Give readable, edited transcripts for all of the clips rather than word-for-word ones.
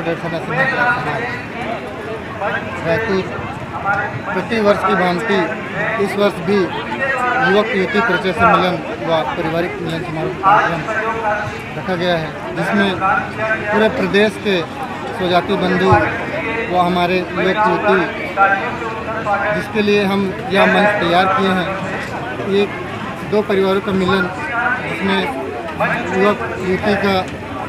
दर्शन सिन्हा समाज रायपुर प्रति वर्ष की भांति इस वर्ष भी युवक युवती परिचय सम्मेलन व पारिवारिक मिलन समारोह कार्यक्रम रखा गया है, जिसमें पूरे प्रदेश के स्वजाति बंधु व हमारे युवक युवती, जिसके लिए हम यह मंच तैयार किए हैं। एक दो परिवारों का मिलन, जिसमें युवक युवती का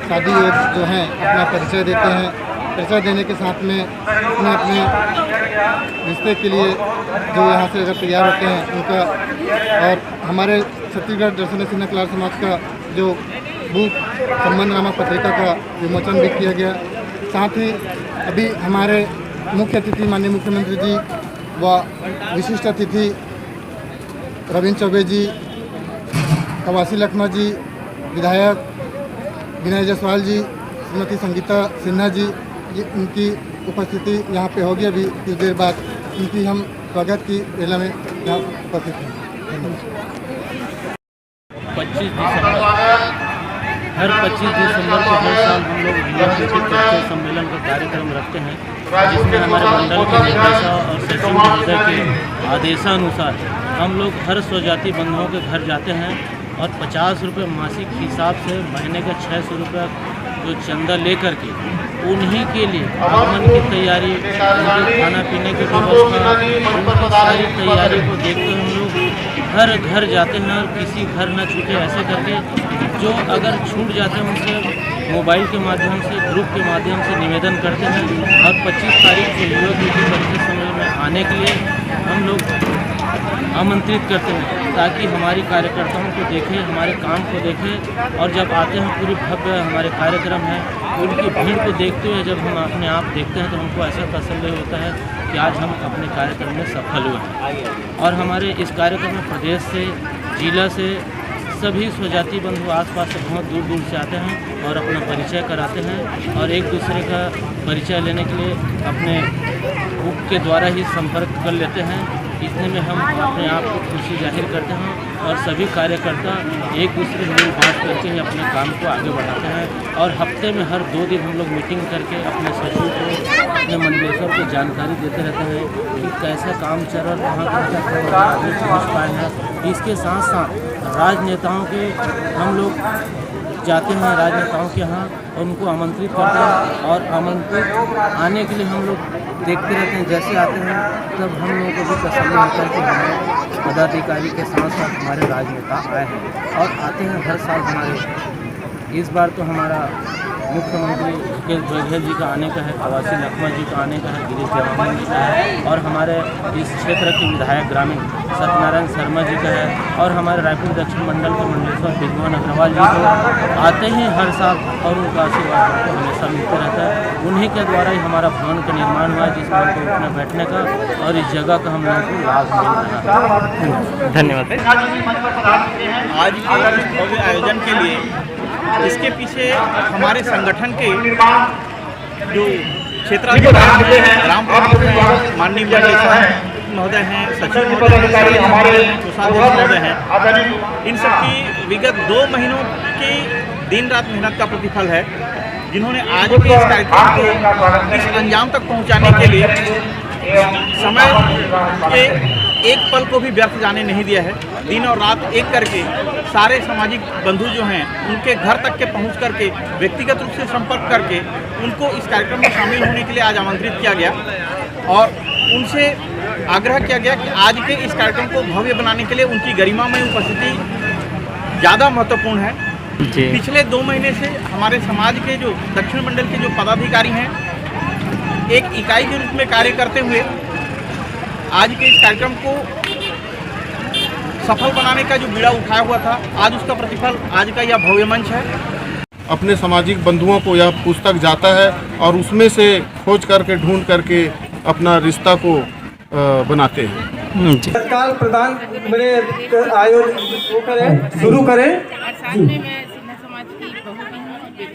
शादी योग जो हैं अपना परिचय देते हैं। परिचय देने के साथ में अपने अपने रिश्ते के लिए जो यहाँ से अगर तैयार होते हैं उनका, और हमारे छत्तीसगढ़ दर्शन सिन्हा कलार समाज का जो बुक संबंधनामा पत्रिका का विमोचन भी किया गया। साथ ही अभी हमारे मुख्य अतिथि माननीय मुख्यमंत्री जी व विशिष्ट अतिथि रविंद्र चौबे जी, कवासी लखमा जी, विधायक विनय जायसवाल जी, श्रीमती संगीता सिन्हा जी, उनकी उपस्थिति यहाँ पे होगी। अभी कुछ देर बाद उनकी हम स्वागत की वेला में यहाँ उपस्थित हैं। 25 दिसंबर, हर 25 दिसंबर को हर साल हम लोग युवा युवती परिचय सम्मेलन का कार्यक्रम रखते हैं, जिसमें हमारे मंडल के निर्देशक और सचिव महोदय के आदेशानुसार हम लोग हर स्वजाति बंधुओं के घर जाते हैं और 50 रुपये मासिक हिसाब से महीने का 600 रुपये जो चंदा लेकर के उन्हीं के लिए आगमन की तैयारी, उनके खाना पीने की व्यवस्था, उनकी सारी तैयारी को देखते हुए हम लोग हर घर जाते हैं और किसी घर न छूटे ऐसे करके जो अगर छूट जाते हैं उनसे मोबाइल के माध्यम से, ग्रुप के माध्यम से निवेदन करते हैं। और 25 तारीख को युवक युवती परिचय सम्मेलन में आने के लिए हम लोग आमंत्रित करते हैं, ताकि हमारी कार्यकर्ताओं को देखें, हमारे काम को देखें। और जब आते हैं पूरी भव्य हमारे कार्यक्रम है, उनकी भीड़ को देखते हुए जब हम अपने आप देखते हैं तो हमको ऐसा तसल्ली होता है कि आज हम अपने कार्यक्रम में सफल हुए हैं। और हमारे इस कार्यक्रम में प्रदेश से, जिला से सभी स्वजाति बंधु आसपास से बहुत दूर दूर से आते हैं और अपना परिचय कराते हैं और एक दूसरे का परिचय लेने के लिए अपने बुक के द्वारा ही संपर्क कर लेते हैं। इतने में हम अपने आप को खुशी जाहिर करते हैं और सभी कार्यकर्ता एक दूसरे से मिल बात करके ही अपने काम को आगे बढ़ाते हैं। और हफ्ते में हर 2 दिन हम लोग मीटिंग करके अपने सचिव को, अपने मंडलेश्वर को जानकारी देते रहते हैं कि कैसा काम चल रहा है, कहाँ तक आगे पहुँच पाए हैं। इसके साथ साथ राजनेताओं के हम लोग जाते हैं, राजनेताओं के यहाँ उनको आमंत्रित करते हैं और आमंत्रित आने के लिए हम लोग देखते रहते हैं। जैसे आते हैं तब हम लोगों को भी तसल्ली होता है कि हमारे पदाधिकारी के साथ साथ हमारे राजनेता आए हैं और आते हैं हर साल हमारे। इस बार तो हमारा मुख्यमंत्री मुकेश बघेल जी का आने का है, कवासी लखमा जी का आने का है, गिरीश देवानंद जी का है और हमारे इस क्षेत्र के विधायक ग्रामीण सत्यनारायण शर्मा जी का है और हमारे रायपुर दक्षिण मंडल के मंडलेश्वर विद्वान अग्रवाल जी को आते हैं हर साल और उनका आशीर्वाद हमको हमेशा मिलते रहता है। उन्हीं के द्वारा ही हमारा भवन का निर्माण हुआ है, जिसमें हमको उठने बैठने का और इस जगह का हम लोगों को लाभ मिल रहा है। धन्यवाद। आज के भव्य आयोजन के लिए इसके पीछे हमारे संगठन के जो क्षेत्राधिकारी ग्राम प्रधान माननीय महोदय हैं, सचिव महोदय, हमारे कोषाध्यक्ष महोदय हैं, इन सबकी विगत 2 महीनों की दिन रात मेहनत का प्रतिफल है, जिन्होंने आज के इस कार्यक्रम को इस अंजाम तक पहुंचाने के लिए समय के एक पल को भी व्यर्थ जाने नहीं दिया है। दिन और रात एक करके सारे सामाजिक बंधु जो हैं उनके घर तक के पहुंच करके व्यक्तिगत रूप से संपर्क करके उनको इस कार्यक्रम में शामिल होने के लिए आज आमंत्रित किया गया और उनसे आग्रह किया गया कि आज के इस कार्यक्रम को भव्य बनाने के लिए उनकी गरिमामय उपस्थिति ज़्यादा महत्वपूर्ण है। पिछले 2 महीने से हमारे समाज के जो दक्षिण मंडल के जो पदाधिकारी हैं एक इकाई के रूप में कार्य करते हुए आज के इस कार्यक्रम को सफल बनाने का जो बीड़ा उठाया हुआ था, आज उसका प्रतिफल आज का यह भव्य मंच है। अपने सामाजिक बंधुओं को यह पुस्तक जाता है और उसमें से खोज करके ढूंढ करके अपना रिश्ता को बनाते हैं। तत्काल प्रदान मेरे आयोजन शुरू करें।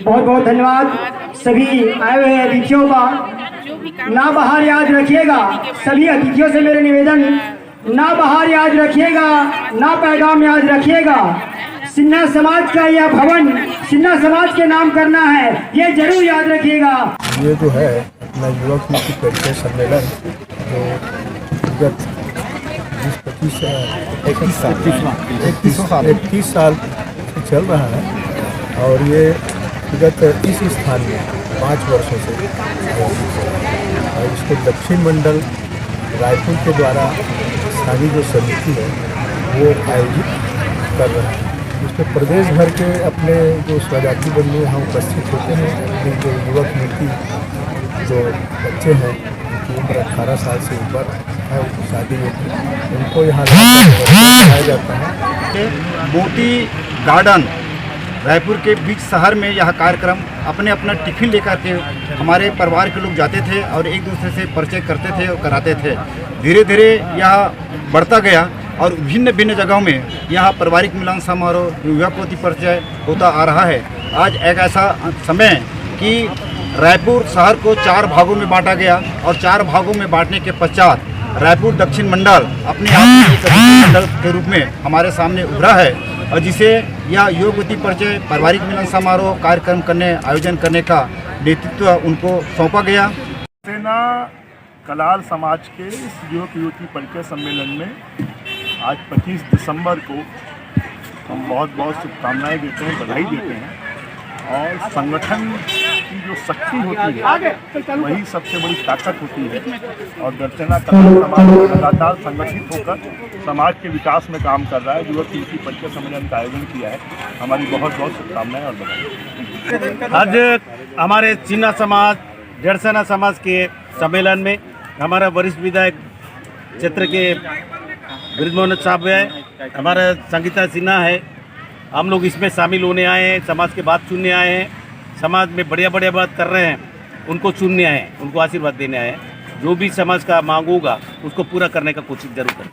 बहुत बहुत धन्यवाद सभी आए हुए अतिथियों का। ना बाहर याद रखिएगा, सभी अतिथियों से मेरे निवेदन, ना बाहर याद रखिएगा, ना पैगाम याद रखिएगा, सिन्हा समाज का यह भवन सिन्हा समाज के नाम करना है, ये जरूर याद रखिएगा। ये जो है अपना युवक नीति परिचय सम्मेलन जो विगत 21 साल से चल रहा है और ये विगत इस स्थान में 5 वर्षों से आयोजित हो रहा है और इसको दक्षिण मंडल रायपुर के द्वारा स्थानीय जो समिति है वो आयोजित कर रहा है। उसमें प्रदेश भर के अपने जो स्वजाति बंधु यहाँ उपस्थित होते हैं, अपने जो युवक नीति जो बच्चे हैं उनकी उम्र 18 साल से ऊपर है, उनकी शादी होती है, उनको यहाँ लाया जाता है। मोती गार्डन रायपुर के बीच शहर में यह कार्यक्रम अपने अपना टिफिन लेकर के हमारे परिवार के लोग जाते थे और एक दूसरे से परिचय करते थे और कराते थे। धीरे धीरे यह बढ़ता गया और भिन्न भिन्न जगहों में यहाँ पारिवारिक मिलन समारोह युवक परिचय होता आ रहा है। आज एक ऐसा समय कि रायपुर शहर को 4 भागों में बांटा गया और 4 भागों में बांटने के पश्चात रायपुर दक्षिण मंडल अपने आप में एक मंडल के रूप में हमारे सामने उभरा है और जिसे यह युवक परिचय पारिवारिक मिलन समारोह कार्यक्रम आयोजन करने का नेतृत्व उनको सौंपा गया। सेना कलाल समाज के इस युवक युवती परिचय सम्मेलन में आज 25 दिसंबर को हम बहुत बहुत शुभकामनाएं देते हैं, बधाई देते हैं और संगठन की जो शक्ति होती है वही सबसे बड़ी ताकत होती है और दर्शना कलाल समाज लगातार संगठित होकर समाज के विकास में काम कर रहा है। युवक युवती परिचय सम्मेलन का आयोजन किया है, हमारी बहुत बहुत शुभकामनाएं और बधाई। आज हमारे सिन्हा समाज जड़सेना समाज के सम्मेलन में हमारा वरिष्ठ विधायक क्षेत्र के ब्रिजमोहन साहब है, हमारा संगीता सिन्हा है, हम लोग इसमें शामिल होने आए हैं, समाज की बात सुनने आए हैं, समाज में बढ़िया बढ़िया बात कर रहे हैं, उनको सुनने आए हैं, उनको आशीर्वाद देने आए हैं। जो भी समाज का मांग होगा उसको पूरा करने का कोशिश जरूर करें।